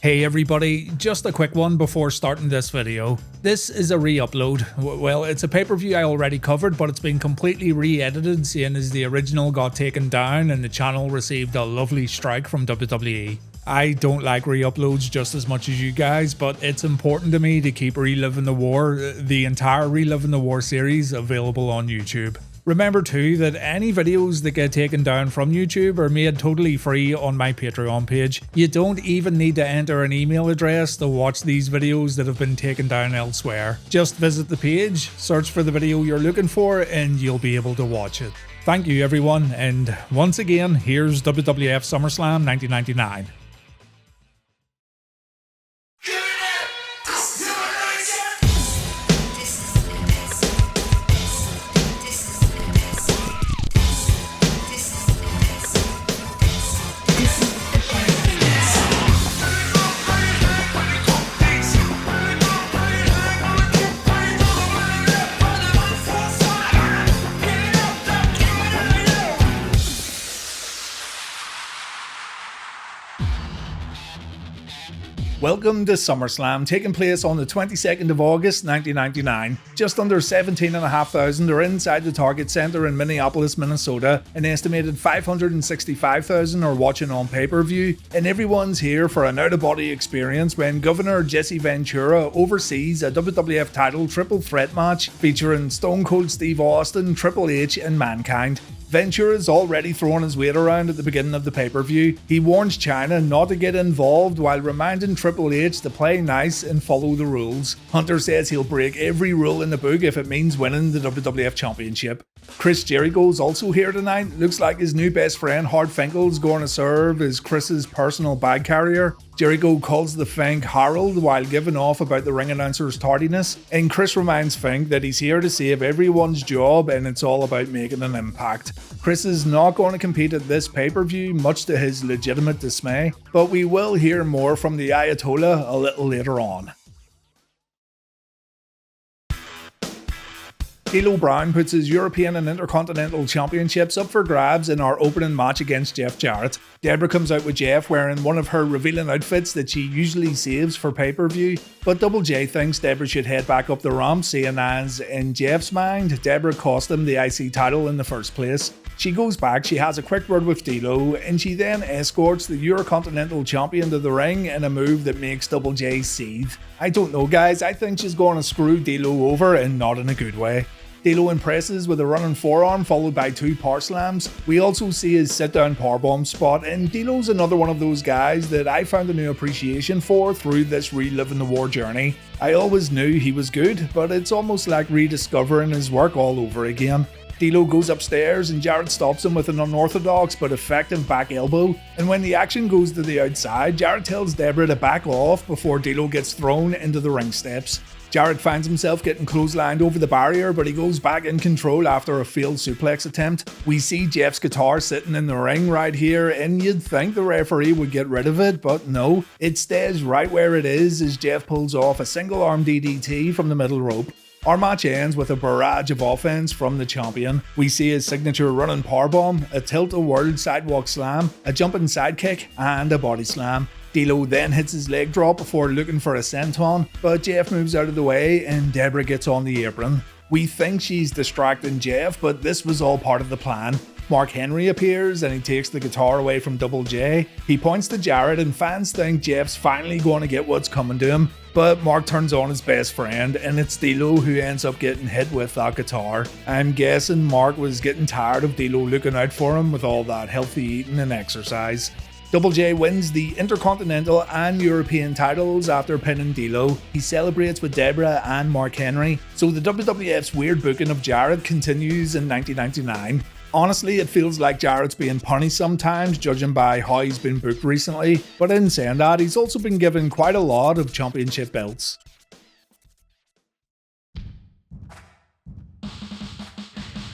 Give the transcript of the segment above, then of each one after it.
Hey everybody, just a quick one before starting this video. This is a re-upload. Well, it's a pay-per-view I already covered, but it's been completely re-edited, seeing as the original got taken down and the channel received a lovely strike from WWE. I don't like re-uploads just as much as you guys, but it's important to me to keep Reliving the War, the entire Reliving the War series, available on YouTube. Remember too that any videos that get taken down from YouTube are made totally free on my Patreon page. You don't even need to enter an email address to watch these videos that have been taken down elsewhere. Just visit the page, search for the video you're looking for, and you'll be able to watch it. Thank you everyone, and once again, here's WWF SummerSlam 1999. Welcome to SummerSlam, taking place on the 22nd of August 1999. Just under 17,500 are inside the Target Center in Minneapolis, Minnesota. An estimated 565,000 are watching on pay-per-view, and everyone's here for an out-of-body experience when Governor Jesse Ventura oversees a WWF title triple threat match featuring Stone Cold Steve Austin, Triple H, and Mankind. Ventura's already throwing his weight around at the beginning of the pay-per-view. He warns China not to get involved while reminding Triple H to play nice and follow the rules. Hunter says he'll break every rule in the book if it means winning the WWF Championship. Chris Jericho's also here tonight. Looks like his new best friend Hart Finkel's going to serve as Chris's personal bag carrier. Jericho calls the Fink Harold while giving off about the ring announcer's tardiness, and Chris reminds Fink that he's here to save everyone's job and it's all about making an impact. Chris is not going to compete at this pay-per-view, much to his legitimate dismay, but we will hear more from the Ayatollah a little later on. D'Lo Brown puts his European and Intercontinental Championships up for grabs in our opening match against Jeff Jarrett. Deborah comes out with Jeff wearing one of her revealing outfits that she usually saves for pay-per-view, but Double J thinks Deborah should head back up the ramp, seeing as, in Jeff's mind, Deborah cost him the IC title in the first place. She goes back, she has a quick word with D'Lo, and she then escorts the Eurocontinental Champion to the ring in a move that makes Double J seethe. I don't know guys, I think she's going to screw D'Lo over and not in a good way. D'Lo impresses with a running forearm followed by two power slams. We also see his sit-down powerbomb spot, and D'Lo's another one of those guys that I found a new appreciation for through this Reliving the War journey. I always knew he was good, but it's almost like rediscovering his work all over again. D'Lo goes upstairs and Jarrett stops him with an unorthodox but effective back elbow, and when the action goes to the outside, Jarrett tells Deborah to back off before D'Lo gets thrown into the ring steps. Jarrett finds himself getting clotheslined over the barrier, but he goes back in control after a failed suplex attempt. We see Jeff's guitar sitting in the ring right here, and you'd think the referee would get rid of it, but no. It stays right where it is as Jeff pulls off a single-arm DDT from the middle rope. Our match ends with a barrage of offense from the champion. We see his signature running powerbomb, a tilt-a-whirl sidewalk slam, a jumping sidekick, and a body slam. D'Lo then hits his leg drop before looking for a senton, but Jeff moves out of the way and Deborah gets on the apron. We think she's distracting Jeff, but this was all part of the plan. Mark Henry appears and he takes the guitar away from Double J. He points to Jarrett and fans think Jeff's finally going to get what's coming to him, but Mark turns on his best friend and it's D'Lo who ends up getting hit with that guitar. I'm guessing Mark was getting tired of D'Lo looking out for him with all that healthy eating and exercise. Double J wins the Intercontinental and European titles after pinning D'Lo. He celebrates with Deborah and Mark Henry, so the WWF's weird booking of Jarrett continues in 1999. Honestly, it feels like Jarrett's being punny sometimes, judging by how he's been booked recently, but in saying that, he's also been given quite a lot of championship belts.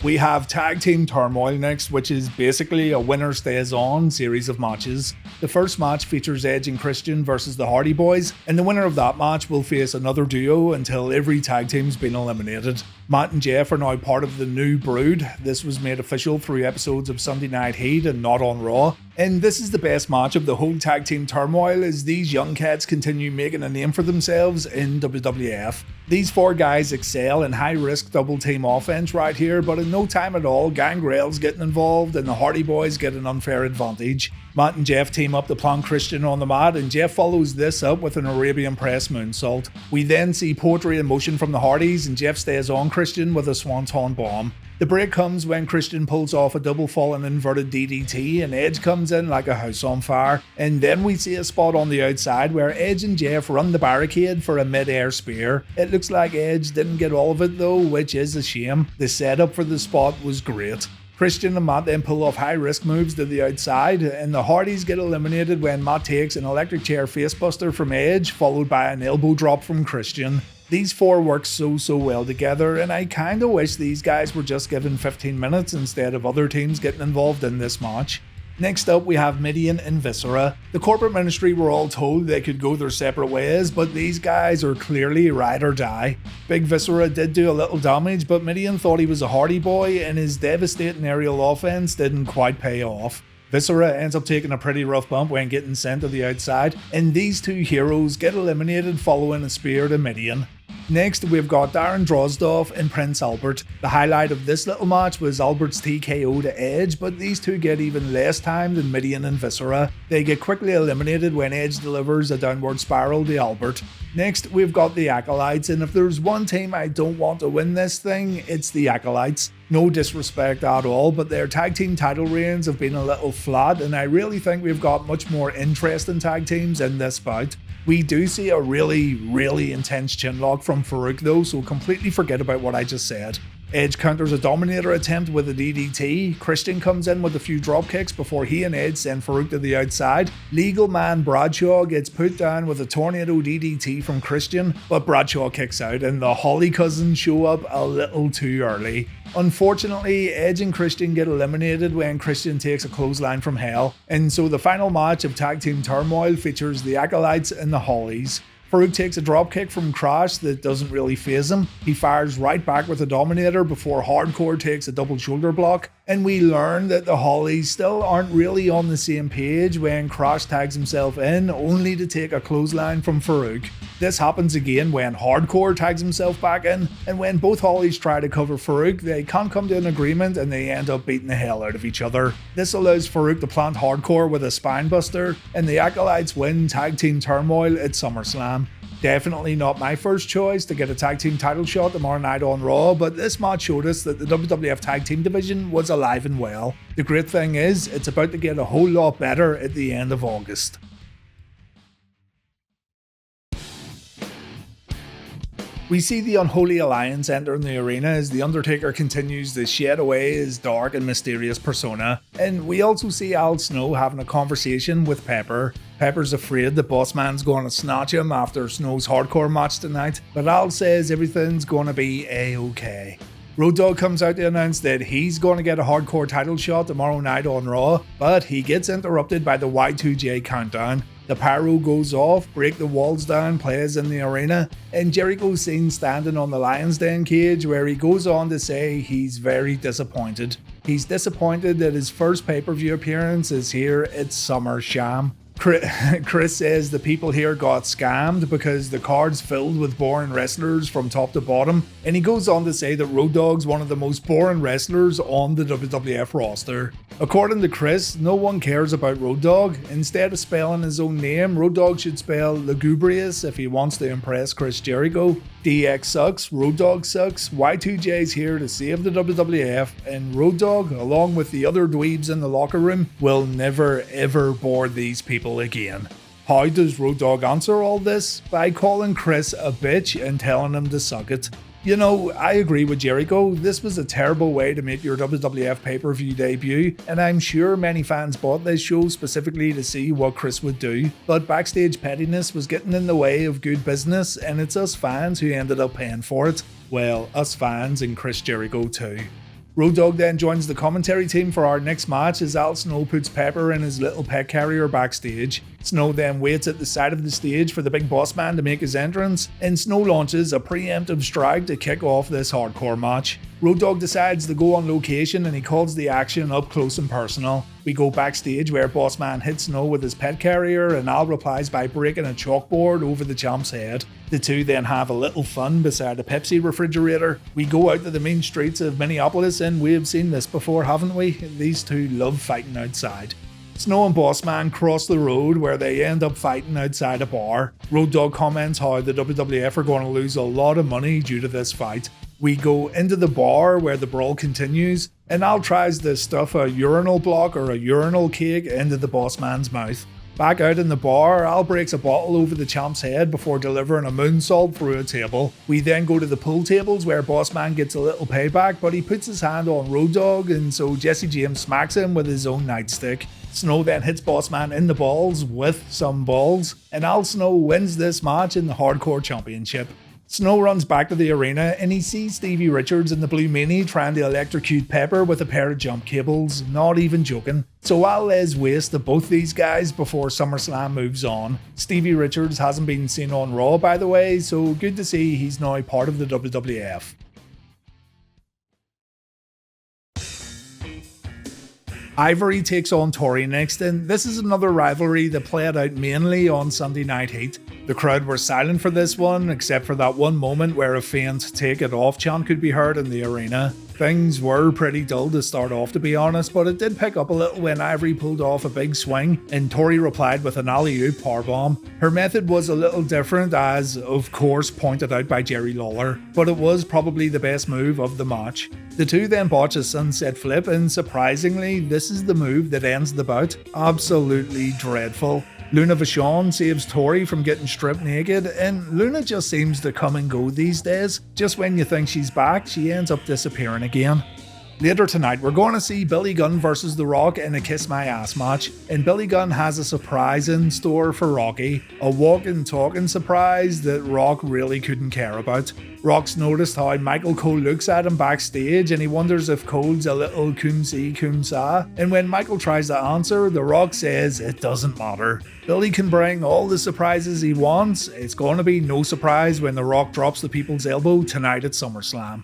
We have Tag Team Turmoil next, which is basically a winner stays on series of matches. The first match features Edge and Christian versus the Hardy Boys, and the winner of that match will face another duo until every tag team's been eliminated. Matt and Jeff are now part of the New Brood. This was made official through episodes of Sunday Night Heat and not on Raw. And this is the best match of the whole tag team turmoil as these young cats continue making a name for themselves in WWF. These four guys excel in high-risk double-team offense right here, but in no time at all, Gangrel's getting involved and the Hardy Boys get an unfair advantage. Matt and Jeff team up to plant Christian on the mat, and Jeff follows this up with an Arabian Press moonsault. We then see poetry in motion from the Hardys, and Jeff stays on Christian with a Swanton bomb. The break comes when Christian pulls off a double fallen inverted DDT and Edge comes in like a house on fire. And then we see a spot on the outside where Edge and Jeff run the barricade for a mid-air spear. It looks like Edge didn't get all of it though, which is a shame. The setup for the spot was great. Christian and Matt then pull off high-risk moves to the outside, and the Hardys get eliminated when Matt takes an electric chair facebuster from Edge, followed by an elbow drop from Christian. These four work so well together, and I kinda wish these guys were just given 15 minutes instead of other teams getting involved in this match. Next up, we have Mideon and Viscera. The corporate ministry were all told they could go their separate ways, but these guys are clearly ride or die. Big Viscera did do a little damage, but Mideon thought he was a Hardy Boy, and his devastating aerial offense didn't quite pay off. Viscera ends up taking a pretty rough bump when getting sent to the outside, and these two heroes get eliminated following a spear to Mideon. Next, we've got Darren Drozdov and Prince Albert. The highlight of this little match was Albert's TKO to Edge, but these two get even less time than Mideon and Viscera. They get quickly eliminated when Edge delivers a downward spiral to Albert. Next, we've got the Acolytes, and if there's one team I don't want to win this thing, it's the Acolytes. No disrespect at all, but their tag team title reigns have been a little flat, and I really think we've got much more interesting tag teams in this bout. We do see a really intense chinlock from Farouk though, so completely forget about what I just said. Edge counters a Dominator attempt with a DDT, Christian comes in with a few drop kicks before he and Edge send Farouk to the outside. Legal man Bradshaw gets put down with a Tornado DDT from Christian, but Bradshaw kicks out and the Holly cousins show up a little too early. Unfortunately, Edge and Christian get eliminated when Christian takes a clothesline from Hell, and so the final match of Tag Team Turmoil features the Acolytes and the Hollies. Farouk takes a dropkick from Crash that doesn't really faze him. He fires right back with a Dominator before Hardcore takes a double shoulder block. And we learn that the Hollies still aren't really on the same page when Crash tags himself in, only to take a clothesline from Farouk. This happens again when Hardcore tags himself back in, and when both Hollies try to cover Farouk, they can't come to an agreement and they end up beating the hell out of each other. This allows Farouk to plant Hardcore with a spinebuster, and the Acolytes win Tag Team Turmoil at SummerSlam. Definitely not my first choice to get a tag team title shot tomorrow night on Raw, but this match showed us that the WWF tag team division was alive and well. The great thing is, it's about to get a whole lot better at the end of August. We see the Unholy Aliiance entering the arena as The Undertaker continues to shed away his dark and mysterious persona. And we also see Al Snow having a conversation with Pepper. Pepper's afraid the boss man's going to snatch him after Snow's hardcore match tonight, but Al says everything's going to be a-okay. Road Dogg comes out to announce that he's going to get a hardcore title shot tomorrow night on Raw, but he gets interrupted by the Y2J countdown. The pyro goes off, break the walls down, plays in the arena, and Jericho's seen standing on the Lion's Den cage where he goes on to say he's very disappointed. He's disappointed that his first pay-per-view appearance is here at SummerSlam. Chris says the people here got scammed because the card's filled with boring wrestlers from top to bottom, and he goes on to say that Road Dogg's one of the most boring wrestlers on the WWF roster. According to Chris, no one cares about Road Dogg. Instead of spelling his own name, Road Dogg should spell Lugubrious if he wants to impress Chris Jericho. DX sucks, Road Dogg sucks, Y2J's here to save the WWF, and Road Dogg, along with the other dweebs in the locker room, will never ever board these people again. How does Road Dogg answer all this? By calling Chris a bitch and telling him to suck it. You know, I agree with Jericho, this was a terrible way to make your WWF pay-per-view debut, and I'm sure many fans bought this show specifically to see what Chris would do, but backstage pettiness was getting in the way of good business, and it's us fans who ended up paying for it. Well, us fans and Chris Jericho too. Road Dogg then joins the commentary team for our next match as Al Snow puts Pepper in his little pet carrier backstage. Snow then waits at the side of the stage for the big boss man to make his entrance, and Snow launches a preemptive strike to kick off this hardcore match. Road Dogg decides to go on location and he calls the action up close and personal. We go backstage where Boss Man hits Snow with his pet carrier and Al replies by breaking a chalkboard over the champ's head. The two then have a little fun beside a Pepsi refrigerator. We go out to the main streets of Minneapolis and we have seen this before, haven't we? These two love fighting outside. Snow and Boss Man cross the road where they end up fighting outside a bar. Road Dogg comments how the WWF are going to lose a lot of money due to this fight. We go into the bar where the brawl continues, and Al tries to stuff a urinal block or a urinal cake into the boss man's mouth. Back out in the bar, Al breaks a bottle over the champ's head before delivering a moonsault through a table. We then go to the pool tables where Boss Man gets a little payback, but he puts his hand on Road Dogg, and so Jesse James smacks him with his own nightstick. Snow then hits Boss Man in the balls with some balls, and Al Snow wins this match in the Hardcore Championship. Snow runs back to the arena and he sees Stevie Richards and the Blue Meanie trying to electrocute Pepper with a pair of jump cables, not even joking. So Al lays waste to both these guys before SummerSlam moves on. Stevie Richards hasn't been seen on Raw, by the way, so good to see he's now part of the WWF. Ivory takes on Tori next, and this is another rivalry that played out mainly on Sunday Night Heat. The crowd were silent for this one, except for that one moment where a faint "take it off" chant could be heard in the arena. Things were pretty dull to start off, to be honest, but it did pick up a little when Ivory pulled off a big swing and Tori replied with an alley-oop powerbomb. Her method was a little different, as of course pointed out by Jerry Lawler, but it was probably the best move of the match. The two then botch a sunset flip, and surprisingly, this is the move that ends the bout. Absolutely dreadful. Luna Vachon saves Tori from getting stripped naked, and Luna just seems to come and go these days. Just when you think she's back, she ends up disappearing again. Later tonight, we're going to see Billy Gunn versus The Rock in a Kiss My Ass match, and Billy Gunn has a surprise in store for Rocky. A walking, talking surprise that Rock really couldn't care about. Rock's noticed how Michael Cole looks at him backstage and he wonders if Cole's a little cum si cum sa, and when Michael tries to answer, The Rock says it doesn't matter. Billy can bring all the surprises he wants. It's going to be no surprise when The Rock drops the people's elbow tonight at SummerSlam.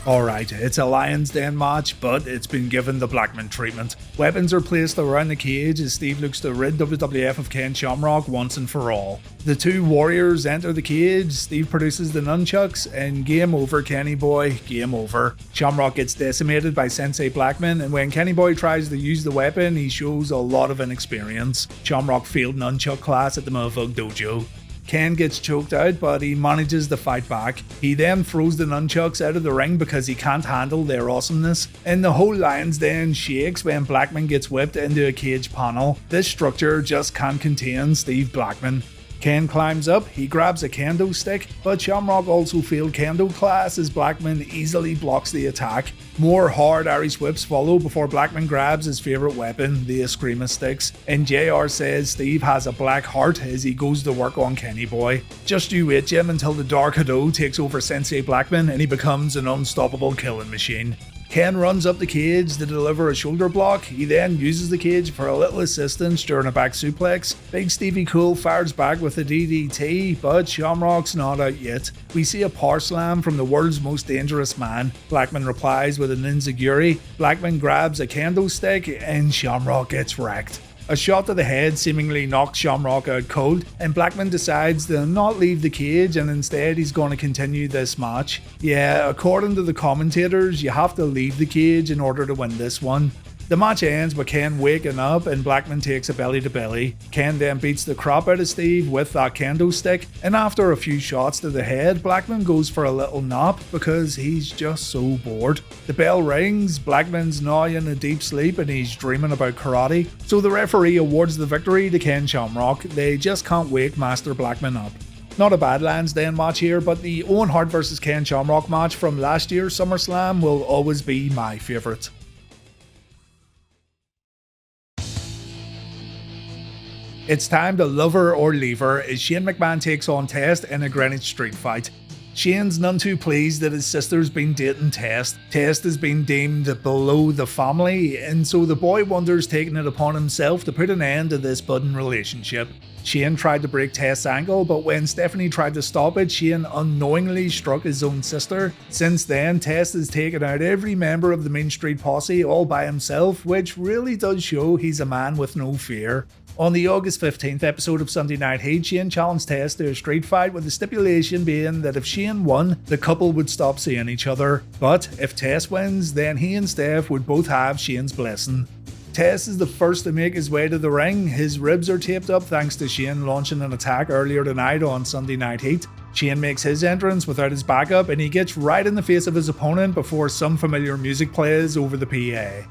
Alright, it's a Lion's Den match, but it's been given the Blackman treatment. Weapons are placed around the cage as Steve looks to rid WWF of Ken Shamrock once and for all. The two warriors enter the cage, Steve produces the nunchucks, and game over Kenny Boy, game over. Shamrock gets decimated by Sensei Blackman, and when Kenny Boy tries to use the weapon, he shows a lot of inexperience. Shamrock failed nunchuck class at the Motherfuck Dojo. Ken gets choked out, but he manages to fight back. He then throws the nunchucks out of the ring because he can't handle their awesomeness, and the whole Lion's Den shakes when Blackman gets whipped into a cage panel. This structure just can't contain Steve Blackman. Ken climbs up, he grabs a kendo stick, but Shamrock also failed kendo class as Blackman easily blocks the attack. More hard Irish whips follow before Blackman grabs his favourite weapon, the Eskrima sticks, and JR says Steve has a black heart as he goes to work on Kenny Boy. Just you wait, Jim, until the Dark Hado takes over Sensei Blackman and he becomes an unstoppable killing machine. Ken runs up the cage to deliver a shoulder block. He then uses the cage for a little assistance during a back suplex. Big Stevie Cool fires back with a DDT, but Shamrock's not out yet. We see a power slam from the world's most dangerous man. Blackman replies with an enziguri. Blackman grabs a kendo stick and Shamrock gets wrecked. A shot to the head seemingly knocks Shamrock out cold, and Blackman decides to not leave the cage and instead he's going to continue this match. Yeah, according to the commentators, you have to leave the cage in order to win this one. The match ends with Ken waking up and Blackman takes a belly to belly. Ken then beats the crap out of Steve with that kendo stick, and after a few shots to the head, Blackman goes for a little nap because he's just so bored. The bell rings, Blackman's now in a deep sleep and he's dreaming about karate, so the referee awards the victory to Ken Shamrock. They just can't wake Master Blackman up. Not a bad Lansdowne match here, but the Owen Hart vs Ken Shamrock match from last year's SummerSlam will always be my favourite. It's time to love her or leave her as Shane McMahon takes on Test in a Greenwich street fight. Shane's none too pleased that his sister's been dating Test. Test has been deemed below the family, and so the boy wonder's taking it upon himself to put an end to this budding relationship. Shane tried to break Test's ankle, but when Stephanie tried to stop it, Shane unknowingly struck his own sister. Since then, Test has taken out every member of the Main Street Posse all by himself, which really does show he's a man with no fear. On the August 15th episode of Sunday Night Heat, Shane challenged Test to a street fight, with the stipulation being that if Shane won, the couple would stop seeing each other. But if Test wins, then he and Steph would both have Shane's blessing. Test is the first to make his way to the ring. His ribs are taped up thanks to Shane launching an attack earlier tonight on Sunday Night Heat. Shane makes his entrance without his backup, and he gets right in the face of his opponent before some familiar music plays over the PA.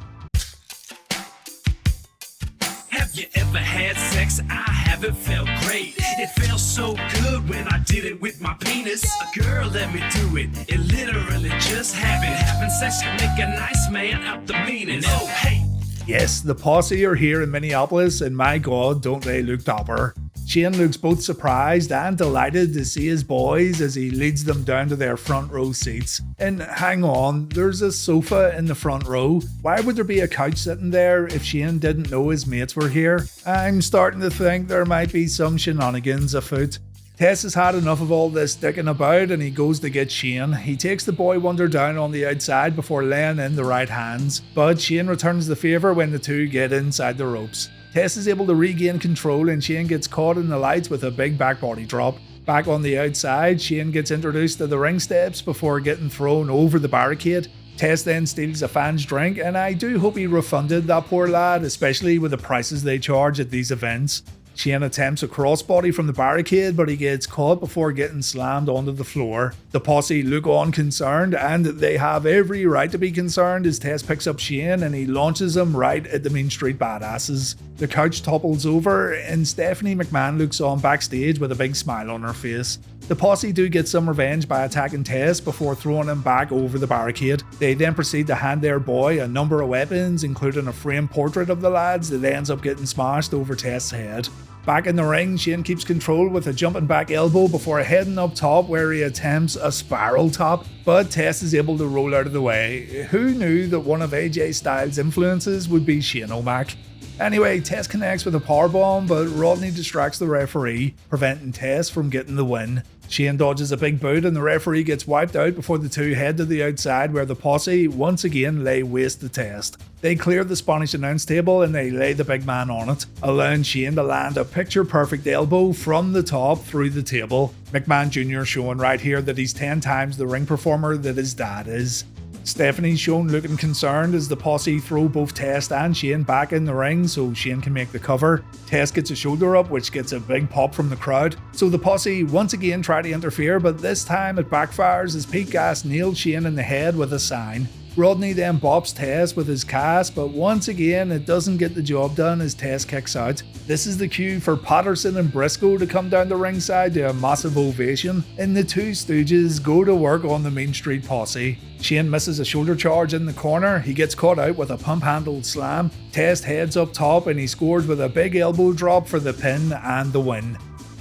Have you ever had sex? I haven't felt great. It felt so good when I did it with my penis. A girl let me do it. It literally just happened. Having sex can make a nice man out the meanest. Oh, hey. Yes, the Posse are here in Minneapolis, and my god, don't they look dapper. Shane looks both surprised and delighted to see his boys as he leads them down to their front row seats. And hang on, there's a sofa in the front row. Why would there be a couch sitting there if Shane didn't know his mates were here? I'm starting to think there might be some shenanigans afoot. Tess has had enough of all this dicking about, and he goes to get Shane. He takes the boy wonder down on the outside before laying in the right hands, but Shane returns the favour when the two get inside the ropes. Tess is able to regain control, and Shane gets caught in the lights with a big back body drop. Back on the outside, Shane gets introduced to the ring steps before getting thrown over the barricade. Tess then steals a fan's drink, and I do hope he refunded that poor lad, especially with the prices they charge at these events. Shane attempts a crossbody from the barricade, but he gets caught before getting slammed onto the floor. The Posse look on concerned, and they have every right to be concerned as Tess picks up Shane and he launches him right at the Main Street Badasses. The couch topples over, and Stephanie McMahon looks on backstage with a big smile on her face. The Posse do get some revenge by attacking Tess before throwing him back over the barricade. They then proceed to hand their boy a number of weapons, including a framed portrait of the lads that ends up getting smashed over Tess' head. Back in the ring, Shane keeps control with a jumping back elbow before heading up top where he attempts a spiral top, but Tess is able to roll out of the way. Who knew that one of AJ Styles' influences would be Shane O'Mac? Anyway, Tess connects with a powerbomb, but Rodney distracts the referee, preventing Tess from getting the win. Shane dodges a big boot and the referee gets wiped out before the two head to the outside where the Posse once again lay waste to Test. They clear the Spanish announce table and they lay the big man on it, allowing Shane to land a picture-perfect elbow from the top through the table. McMahon Jr. showing right here that he's 10 times the ring performer that his dad is. Stephanie's shown looking concerned as the Posse throw both Test and Shane back in the ring so Shane can make the cover. Test gets a shoulder up, which gets a big pop from the crowd. So the Posse once again try to interfere, but this time it backfires as Pete Gas nails Shane in the head with a sign. Rodney then bops Tess with his cast, but once again it doesn't get the job done as Tess kicks out. This is the cue for Patterson and Briscoe to come down the ringside to a massive ovation, and the two stooges go to work on the Main Street Posse. Shane misses a shoulder charge in the corner, he gets caught out with a pump-handled slam. Tess heads up top and he scores with a big elbow drop for the pin and the win.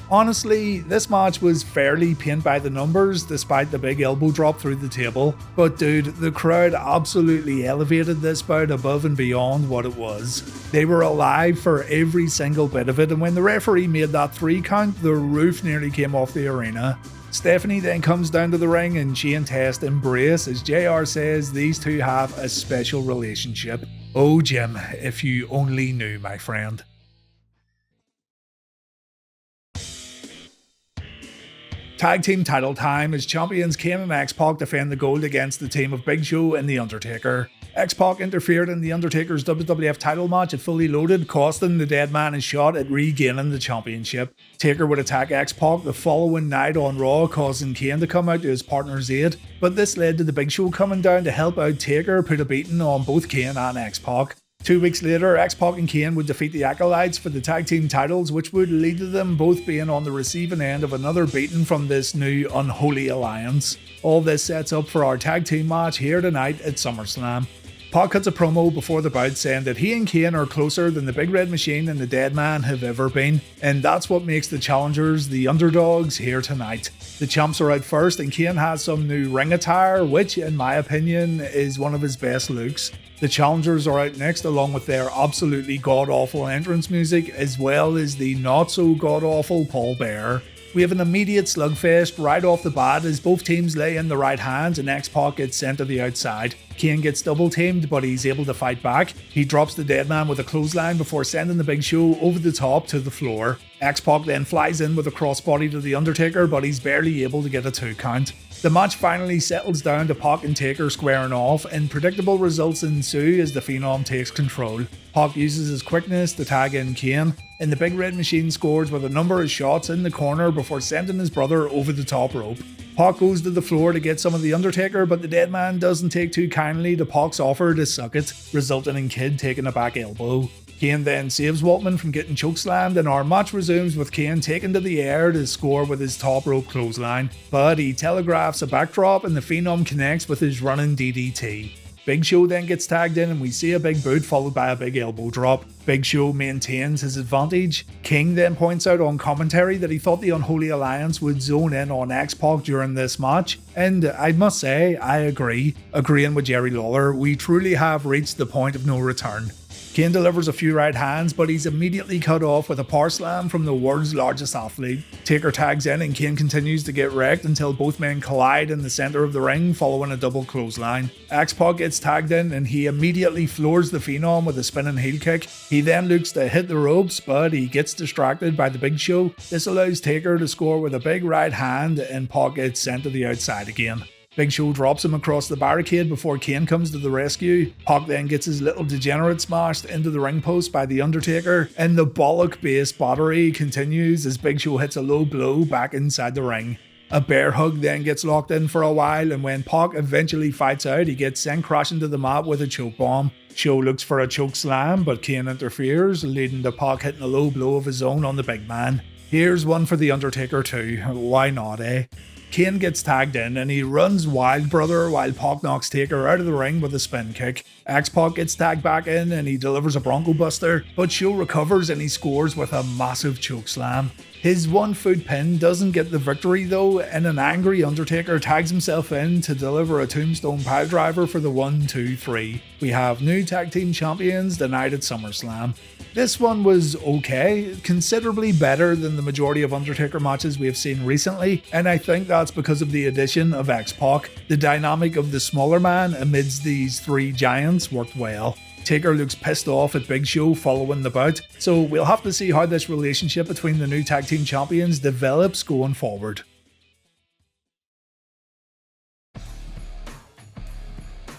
Honestly, this match was fairly paint by the numbers despite the big elbow drop through the table, but dude, the crowd absolutely elevated this bout above and beyond what it was. They were alive for every single bit of it, and when the referee made that 3 count, the roof nearly came off the arena. Stephanie then comes down to the ring and she and Test embrace as JR says these two have a special relationship. Oh Jim, if you only knew, my friend. Tag team title time as champions Kane and X-Pac defend the gold against the team of Big Show and The Undertaker. X-Pac interfered in The Undertaker's WWF title match at Fully Loaded, costing the dead man a shot at regaining the championship. Taker would attack X-Pac the following night on Raw, causing Kane to come out to his partner's aid, but this led to the Big Show coming down to help out Taker put a beating on both Kane and X-Pac. 2 weeks later, X-Pac and Kane would defeat the Acolytes for the tag team titles, which would lead to them both being on the receiving end of another beating from this new Unholy Alliance. All this sets up for our tag team match here tonight at SummerSlam. Pac cuts a promo before the bout saying that he and Kane are closer than the Big Red Machine and the Dead Man have ever been, and that's what makes the challengers the underdogs here tonight. The champs are out first, and Kane has some new ring attire, which in my opinion is one of his best looks. The challengers are out next along with their absolutely god-awful entrance music, as well as the not so god-awful Paul Bearer. We have an immediate slugfest right off the bat as both teams lay in the right hands and X-Pac gets sent to the outside. Kane gets double teamed, but he's able to fight back. He drops the Dead Man with a clothesline before sending the Big Show over the top to the floor. X-Pac then flies in with a crossbody to the Undertaker, but he's barely able to get a 2 count. The match finally settles down to Pac and Taker squaring off, and predictable results ensue as the Phenom takes control. Pac uses his quickness to tag in Kane, and the Big Red Machine scores with a number of shots in the corner before sending his brother over the top rope. Pac goes to the floor to get some of the Undertaker, but the Dead Man doesn't take too kindly to Pac's offer to suck it, resulting in Kid taking a back elbow. Kane then saves Waltman from getting chokeslammed, and our match resumes with Kane taken to the air to score with his top rope clothesline, but he telegraphs a backdrop and the Phenom connects with his running DDT. Big Show then gets tagged in and we see a big boot followed by a big elbow drop. Big Show maintains his advantage. King then points out on commentary that he thought the Unholy Alliance would zone in on X-Pac during this match, and I must say, I agree. Agreeing with Jerry Lawler, we truly have reached the point of no return. Kane delivers a few right hands, but he's immediately cut off with a power slam from the world's largest athlete. Taker tags in and Kane continues to get wrecked until both men collide in the center of the ring following a double clothesline. X-Pac gets tagged in and he immediately floors the Phenom with a spinning heel kick. He then looks to hit the ropes, but he gets distracted by the Big Show. This allows Taker to score with a big right hand and Pac gets sent to the outside again. Big Show drops him across the barricade before Kane comes to the rescue. Pac then gets his little degenerate smashed into the ring post by the Undertaker, and the bollock-based battery continues as Big Show hits a low blow back inside the ring. A bear hug then gets locked in for a while, and when Pac eventually fights out, he gets sent crashing to the mat with a choke bomb. Show looks for a choke slam, but Kane interferes, leading to Pac hitting a low blow of his own on the big man. Here's one for the Undertaker too, why not, eh? Kane gets tagged in and he runs wild, brother, while Pac knocks Taker out of the ring with a spin kick. X-Pac gets tagged back in and he delivers a Bronco Buster, but Show recovers and he scores with a massive chokeslam. His 1 foot pin doesn't get the victory though, and an angry Undertaker tags himself in to deliver a tombstone piledriver for the 1, 2, 3. We have new tag team champions tonight at SummerSlam. This one was okay, considerably better than the majority of Undertaker matches we have seen recently, and I think that's because of the addition of X-Pac. The dynamic of the smaller man amidst these 3 giants worked well. Taker looks pissed off at Big Show following the bout, so we'll have to see how this relationship between the new tag team champions develops going forward.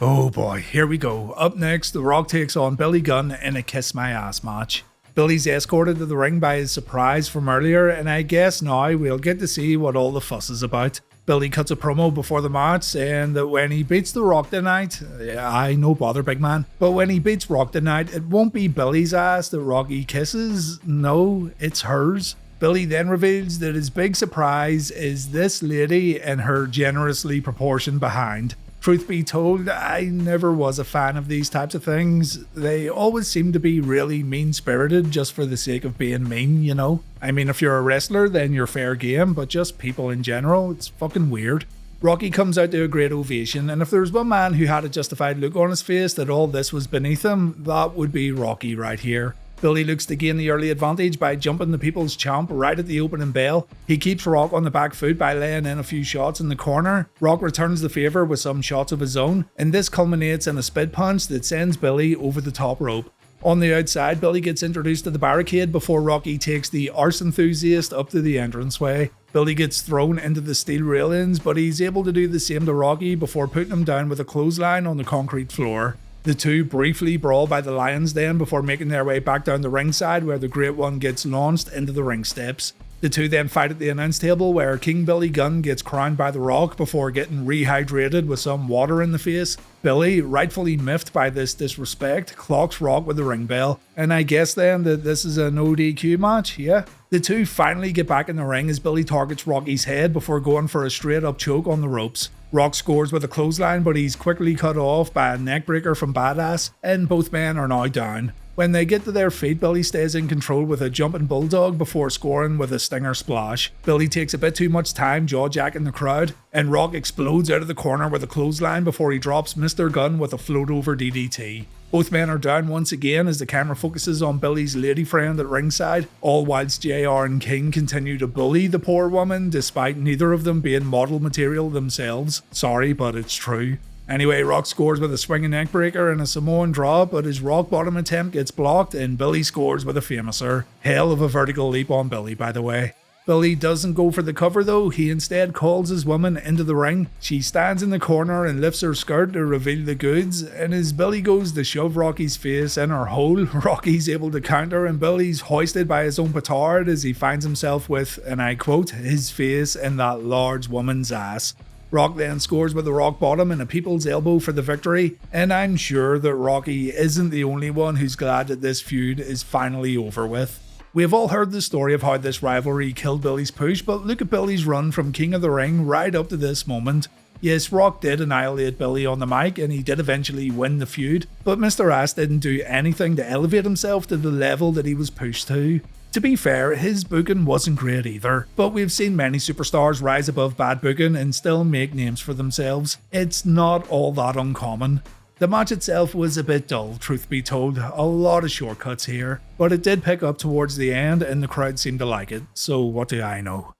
Oh boy, here we go. Up next, The Rock takes on Billy Gunn in a kiss my ass match. Billy's escorted to the ring by his surprise from earlier, and I guess now we'll get to see what all the fuss is about. Billy cuts a promo before the match saying that when he beats The Rock tonight, no bother big man, but when he beats Rock tonight, it won't be Billy's ass that Rocky kisses, no, it's hers. Billy then reveals that his big surprise is this lady and her generously proportioned behind. Truth be told, I never was a fan of these types of things. They always seem to be really mean-spirited just for the sake of being mean, you know? I mean, if you're a wrestler, then you're fair game, but just people in general, it's fucking weird. Rocky comes out to a great ovation, and if there's one man who had a justified look on his face that all this was beneath him, that would be Rocky right here. Billy looks to gain the early advantage by jumping the People's Champ right at the opening bell. He keeps Rock on the back foot by laying in a few shots in the corner. Rock returns the favour with some shots of his own, and this culminates in a spit punch that sends Billy over the top rope. On the outside, Billy gets introduced to the barricade before Rocky takes the arse enthusiast up to the entranceway. Billy gets thrown into the steel railings, but he's able to do the same to Rocky before putting him down with a clothesline on the concrete floor. The two briefly brawl by the Lions Den before making their way back down the ringside where the Great One gets launched into the ring steps. The two then fight at the announce table where King Billy Gunn gets crowned by The Rock before getting rehydrated with some water in the face. Billy, rightfully miffed by this disrespect, clocks Rock with the ring bell. And I guess then that this is a no DQ match, yeah? The two finally get back in the ring as Billy targets Rocky's head before going for a straight up choke on the ropes. Rock scores with a clothesline, but he's quickly cut off by a neckbreaker from Badass, and both men are now down. When they get to their feet, Billy stays in control with a jumping bulldog before scoring with a stinger splash. Billy takes a bit too much time jaw-jacking the crowd, and Rock explodes out of the corner with a clothesline before he drops Mr. Gunn with a float-over DDT. Both men are down once again as the camera focuses on Billy's lady friend at ringside, all whilst JR and King continue to bully the poor woman despite neither of them being model material themselves. Sorry, but it's true. Anyway, Rock scores with a swinging neckbreaker and a Samoan drop, but his rock bottom attempt gets blocked and Billy scores with a famouser. Hell of a vertical leap on Billy, by the way. Billy doesn't go for the cover though, he instead calls his woman into the ring. She stands in the corner and lifts her skirt to reveal the goods, and as Billy goes to shove Rocky's face in her hole, Rocky's able to counter and Billy's hoisted by his own petard as he finds himself with, and I quote, his face in that large woman's ass. Rock then scores with a rock bottom and a people's elbow for the victory, and I'm sure that Rocky isn't the only one who's glad that this feud is finally over with. We have all heard the story of how this rivalry killed Billy's push, but look at Billy's run from King of the Ring right up to this moment. Yes, Rock did annihilate Billy on the mic and he did eventually win the feud, but Mr. Ass didn't do anything to elevate himself to the level that he was pushed to. To be fair, his booking wasn't great either, but we've seen many superstars rise above bad booking and still make names for themselves. It's not all that uncommon. The match itself was a bit dull, truth be told, a lot of shortcuts here, but it did pick up towards the end and the crowd seemed to like it, so what do I know?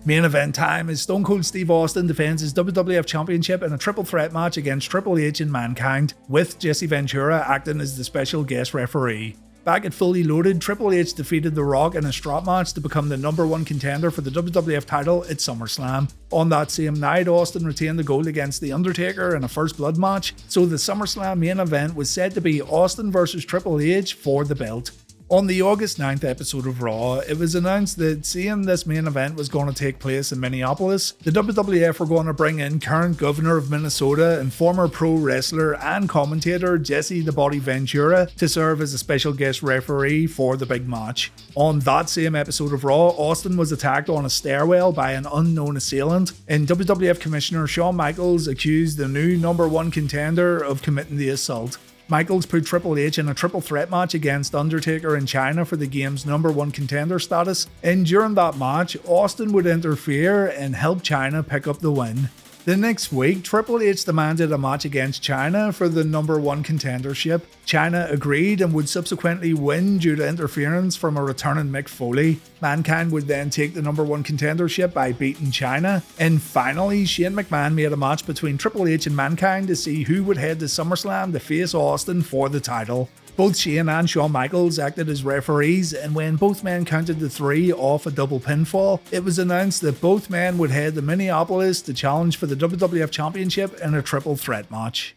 Main event time is Stone Cold Steve Austin defends his WWF Championship in a triple threat match against Triple H and Mankind, with Jesse Ventura acting as the special guest referee. Back at Fully Loaded, Triple H defeated The Rock in a strap match to become the #1 contender for the WWF title at SummerSlam. On that same night, Austin retained the gold against The Undertaker in a First Blood match, so the SummerSlam main event was said to be Austin vs Triple H for the belt. On the August 9th episode of Raw, it was announced that seeing this main event was going to take place in Minneapolis, the WWF were going to bring in current governor of Minnesota and former pro wrestler and commentator Jesse the Body Ventura to serve as a special guest referee for the big match. On that same episode of Raw, Austin was attacked on a stairwell by an unknown assailant, and WWF Commissioner Shawn Michaels accused the new #1 contender of committing the assault. Michaels put Triple H in a triple threat match against Undertaker and China for the game's #1 contender status, and during that match, Austin would interfere and help China pick up the win. The next week, Triple H demanded a match against China for the #1 contendership. China agreed and would subsequently win due to interference from a returning Mick Foley. Mankind would then take the #1 contendership by beating China. And finally, Shane McMahon made a match between Triple H and Mankind to see who would head to SummerSlam to face Austin for the title. Both Shane and Shawn Michaels acted as referees, and when both men counted to 3 off a double pinfall, it was announced that both men would head to Minneapolis to challenge for the WWF Championship in a triple threat match.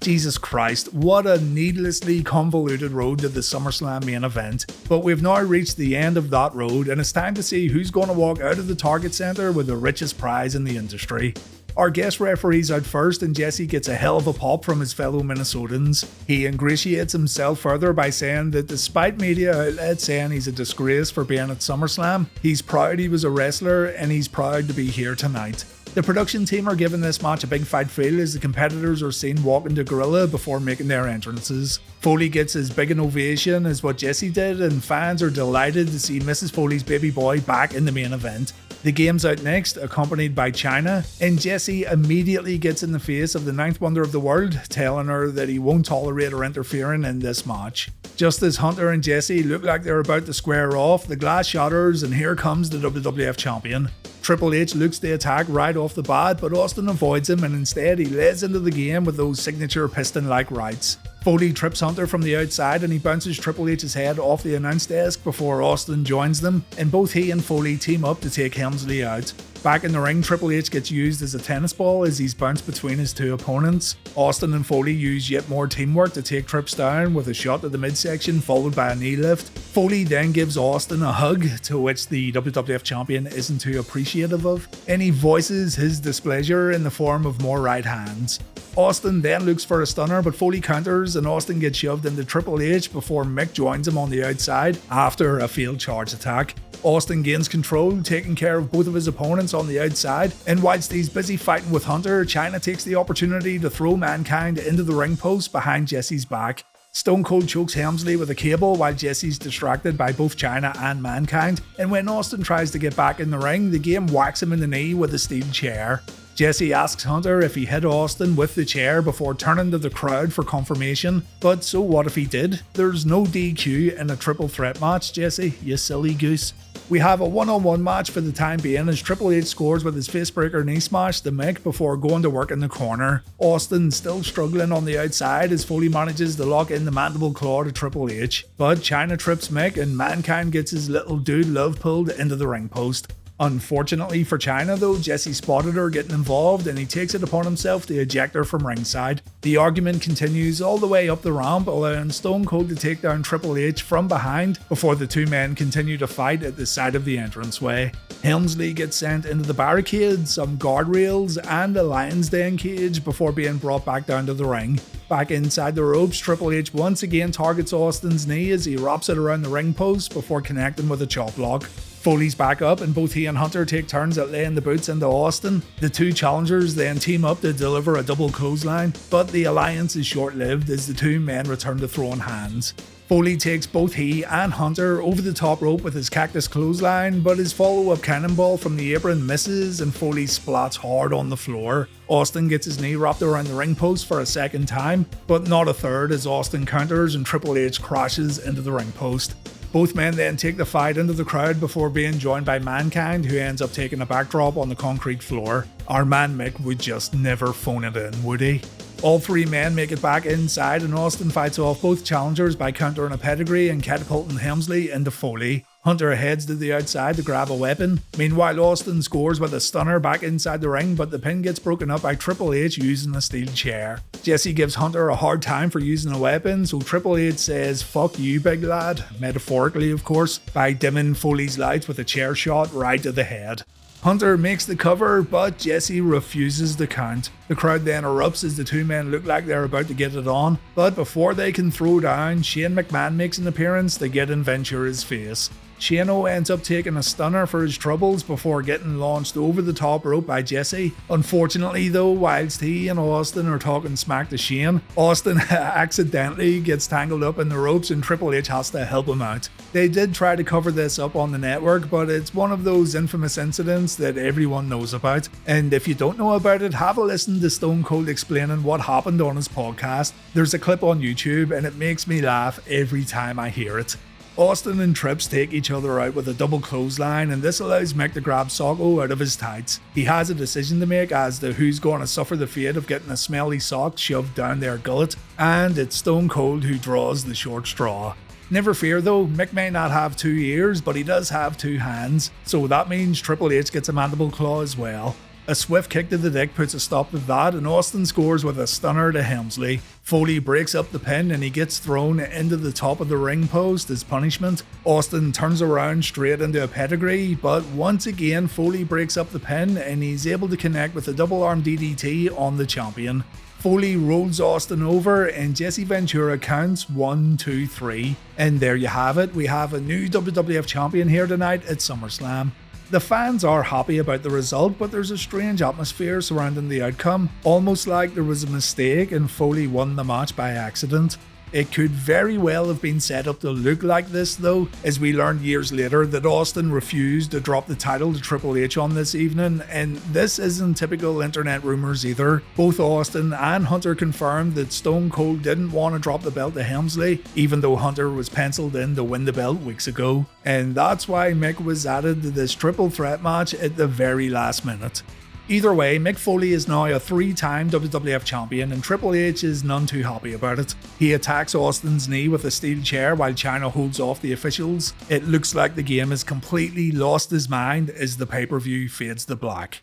Jesus Christ, what a needlessly convoluted road to the SummerSlam main event. But we've now reached the end of that road, and it's time to see who's going to walk out of the Target Center with the richest prize in the industry. Our guest referee's out first, and Jesse gets a hell of a pop from his fellow Minnesotans. He ingratiates himself further by saying that despite media outlets saying he's a disgrace for being at SummerSlam, he's proud he was a wrestler and he's proud to be here tonight. The production team are giving this match a big fight feel as the competitors are seen walking to Gorilla before making their entrances. Foley gets as big an ovation as what Jesse did, and fans are delighted to see Mrs. Foley's baby boy back in the main event. The game's out next, accompanied by China, and Jesse immediately gets in the face of the 9th wonder of the world, telling her that he won't tolerate her interfering in this match. Just as Hunter and Jesse look like they're about to square off, the glass shatters and here comes the WWF champion. Triple H looks to attack right off the bat, but Austin avoids him and instead he lays into the game with those signature piston-like rights. Foley trips Hunter from the outside and he bounces Triple H's head off the announce desk before Austin joins them, and both he and Foley team up to take Helmsley out. Back in the ring, Triple H gets used as a tennis ball as he's bounced between his two opponents. Austin and Foley use yet more teamwork to take Trips down with a shot to the midsection followed by a knee lift. Foley then gives Austin a hug, to which the WWF Champion isn't too appreciative of, and he voices his displeasure in the form of more right hands. Austin then looks for a stunner, but Foley counters and Austin gets shoved into Triple H before Mick joins him on the outside after a failed charge attack. Austin gains control, taking care of both of his opponents on the outside, and whilst he's busy fighting with Hunter, Chyna takes the opportunity to throw Mankind into the ring post behind Jesse's back. Stone Cold chokes Helmsley with a cable while Jesse's distracted by both Chyna and Mankind, and when Austin tries to get back in the ring, the game whacks him in the knee with a steel chair. Jesse asks Hunter if he hit Austin with the chair before turning to the crowd for confirmation, but so what if he did? There's no DQ in a triple threat match, Jesse, you silly goose. We have a one-on-one match for the time being as Triple H scores with his facebreaker knee smash to Mick before going to work in the corner. Austin still struggling on the outside as Foley manages to lock in the mandible claw to Triple H, but Chyna trips Mick and Mankind gets his little dude love pulled into the ring post. Unfortunately for Chyna though, Jesse spotted her getting involved and he takes it upon himself to eject her from ringside. The argument continues all the way up the ramp, allowing Stone Cold to take down Triple H from behind before the two men continue to fight at the side of the entranceway. Helmsley gets sent into the barricades, some guardrails and a lion's den cage before being brought back down to the ring. Back inside the ropes, Triple H once again targets Austin's knee as he wraps it around the ring post before connecting with a chop block. Foley's back up and both he and Hunter take turns at laying the boots into Austin. The two challengers then team up to deliver a double clothesline, but the alliance is short-lived as the two men return to throwing hands. Foley takes both he and Hunter over the top rope with his cactus clothesline, but his follow-up cannonball from the apron misses and Foley splats hard on the floor. Austin gets his knee wrapped around the ring post for a second time, but not a third as Austin counters and Triple H crashes into the ring post. Both men then take the fight into the crowd before being joined by Mankind, who ends up taking a backdrop on the concrete floor. Our man Mick would just never phone it in, would he? All three men make it back inside and Austin fights off both challengers by countering a pedigree and catapulting Helmsley into Foley. Hunter heads to the outside to grab a weapon. Meanwhile, Austin scores with a stunner back inside the ring, but the pin gets broken up by Triple H using a steel chair. Jesse gives Hunter a hard time for using a weapon, so Triple H says, "Fuck you, big lad," metaphorically of course, by dimming Foley's lights with a chair shot right to the head. Hunter makes the cover, but Jesse refuses the count. The crowd then erupts as the two men look like they're about to get it on, but before they can throw down, Shane McMahon makes an appearance to get in Ventura's face. Shano ends up taking a stunner for his troubles before getting launched over the top rope by Jesse. Unfortunately though, whilst he and Austin are talking smack to Shane, Austin accidentally gets tangled up in the ropes and Triple H has to help him out. They did try to cover this up on the network, but it's one of those infamous incidents that everyone knows about. And if you don't know about it, have a listen to Stone Cold explaining what happened on his podcast. There's a clip on YouTube and it makes me laugh every time I hear it. Austin and Trips take each other out with a double clothesline, and this allows Mick to grab Socko out of his tights. He has a decision to make as to who's going to suffer the fate of getting a smelly sock shoved down their gullet, and it's Stone Cold who draws the short straw. Never fear though, Mick may not have two ears, but he does have two hands, so that means Triple H gets a mandible claw as well. A swift kick to the dick puts a stop to that, and Austin scores with a stunner to Helmsley. Foley breaks up the pin and he gets thrown into the top of the ring post as punishment. Austin turns around straight into a pedigree, but once again Foley breaks up the pin and he's able to connect with a double arm DDT on the champion. Foley rolls Austin over and Jesse Ventura counts 1, 2, 3. And there you have it, we have a new WWF champion here tonight at SummerSlam. The fans are happy about the result, but there's a strange atmosphere surrounding the outcome, almost like there was a mistake and Foley won the match by accident. It could very well have been set up to look like this though, as we learned years later that Austin refused to drop the title to Triple H on this evening, and this isn't typical internet rumours either. Both Austin and Hunter confirmed that Stone Cold didn't want to drop the belt to Helmsley, even though Hunter was penciled in to win the belt weeks ago, and that's why Mick was added to this triple threat match at the very last minute. Either way, Mick Foley is now a 3-time WWF champion and Triple H is none too happy about it. He attacks Austin's knee with a steel chair while Chyna holds off the officials. It looks like the game has completely lost his mind as the pay-per-view fades to black.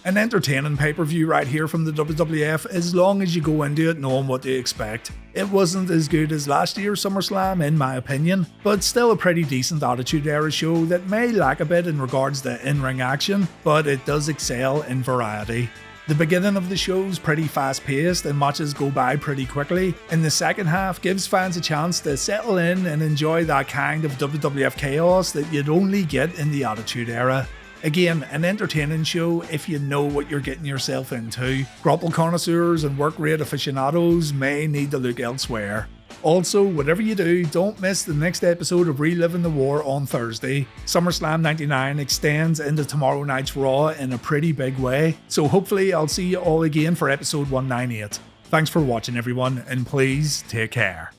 An entertaining pay-per-view right here from the WWF as long as you go into it knowing what to expect. It wasn't as good as last year's SummerSlam in my opinion, but still a pretty decent Attitude Era show that may lack a bit in regards to in-ring action, but it does excel in variety. The beginning of the show is pretty fast paced and matches go by pretty quickly, and the second half gives fans a chance to settle in and enjoy that kind of WWF chaos that you'd only get in the Attitude Era. Again, an entertaining show if you know what you're getting yourself into. Grapple connoisseurs and work rate aficionados may need to look elsewhere. Also, whatever you do, don't miss the next episode of Reliving the War on Thursday. SummerSlam 99 extends into tomorrow night's Raw in a pretty big way, so hopefully I'll see you all again for episode 198. Thanks for watching everyone, and please take care.